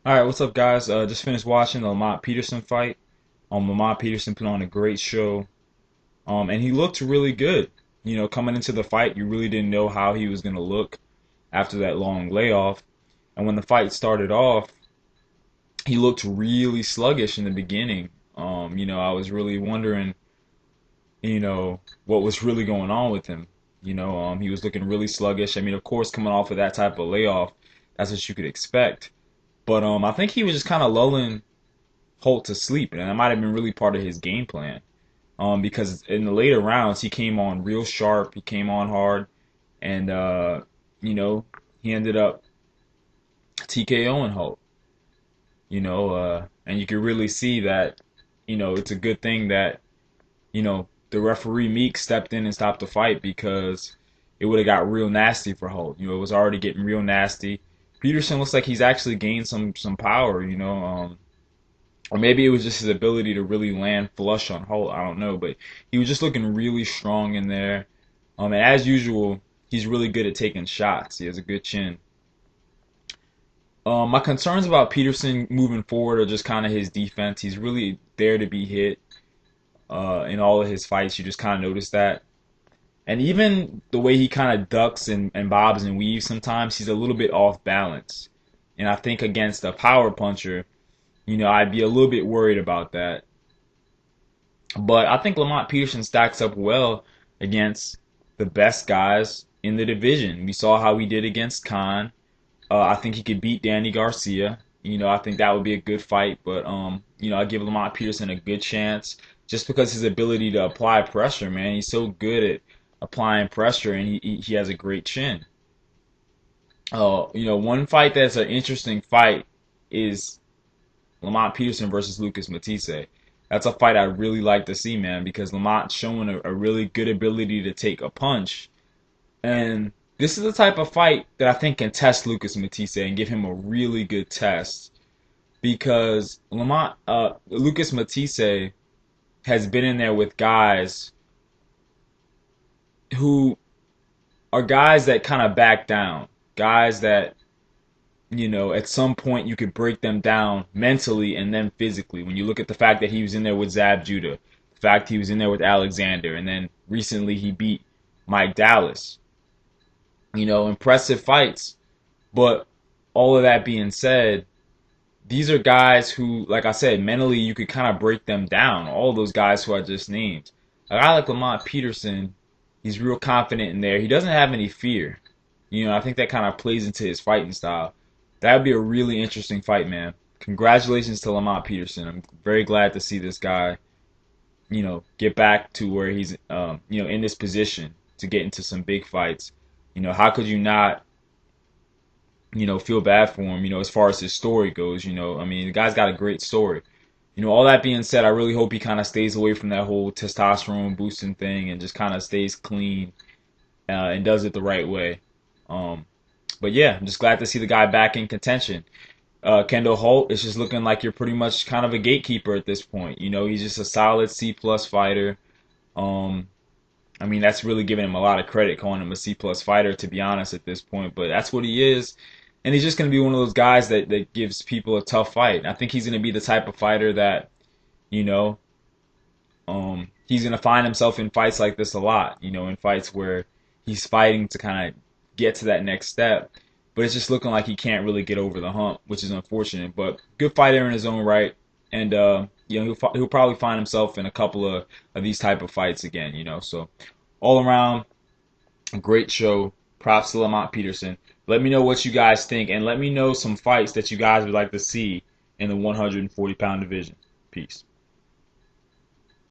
All right, what's up, guys? Just finished watching the Lamont Peterson fight. Lamont Peterson put on a great show. And he looked really good. Coming into the fight, you really didn't know how he was gonna look after that long layoff. And when the fight started off, he looked really sluggish in the beginning. I was really wondering, what was really going on with him. He was looking really sluggish. I mean, of course, coming off of that type of layoff, that's what you could expect. But I think he was just kind of lulling Holt to sleep, and that might have been really part of his game plan. Because in the later rounds, he came on real sharp, he came on hard, and you know, he ended up TKOing Holt. And you could really see that, it's a good thing that the referee Meek stepped in and stopped the fight because it would have got real nasty for Holt. It was already getting real nasty. Peterson looks like he's actually gained some power. Or maybe it was just his ability to really land flush on Holt. I don't know, but he was just looking really strong in there. And as usual, he's really good at taking shots. He has a good chin. My concerns about Peterson moving forward are just kind of his defense. He's really there to be hit. In all of his fights, you just kind of notice that. And even the way he kind of ducks and bobs and weaves sometimes, he's a little bit off balance. And I think against a power puncher, I'd be a little bit worried about that. But I think Lamont Peterson stacks up well against the best guys in the division. We saw how he did against Khan. I think he could beat Danny Garcia. I think that would be a good fight. But I give Lamont Peterson a good chance just because his ability to apply pressure, man. He's so good at applying pressure, and he has a great chin. One fight that's an interesting fight is Lamont Peterson versus Lucas Matisse. That's a fight I'd really like to see, man, because Lamont's showing a really good ability to take a punch. And this is the type of fight that I think can test Lucas Matisse and give him a really good test. Because Lucas Matisse has been in there with guys who are guys that kind of back down. Guys that at some point you could break them down mentally and then physically. When you look at the fact that he was in there with Zab Judah, the fact he was in there with Alexander, and then recently he beat Mike Dallas. Impressive fights. But all of that being said, these are guys who, like I said, mentally you could kind of break them down. All those guys who I just named. A guy like Lamont Peterson, he's real confident in there. He doesn't have any fear. I think that kind of plays into his fighting style. That would be a really interesting fight, man. Congratulations to Lamont Peterson. I'm very glad to see this guy, get back to where he's, in this position to get into some big fights. How could you not, feel bad for him, as far as his story goes, I mean, the guy's got a great story. All that being said, I really hope he kind of stays away from that whole testosterone boosting thing and just kind of stays clean and does it the right way. But yeah, I'm just glad to see the guy back in contention. Kendall Holt is just looking like you're pretty much kind of a gatekeeper at this point. He's just a solid C plus fighter. Um, I mean, that's really giving him a lot of credit, calling him a C plus fighter, to be honest, at this point. But that's what he is. And he's just going to be one of those guys that gives people a tough fight. I think he's going to be the type of fighter that, you know, he's going to find himself in fights like this a lot, in fights where he's fighting to kind of get to that next step. But it's just looking like he can't really get over the hump, which is unfortunate. But good fighter in his own right. And, he'll probably find himself in a couple of these type of fights again, So all around, a great show. Props to Lamont Peterson. Let me know what you guys think, and let me know some fights that you guys would like to see in the 140-pound division. Peace.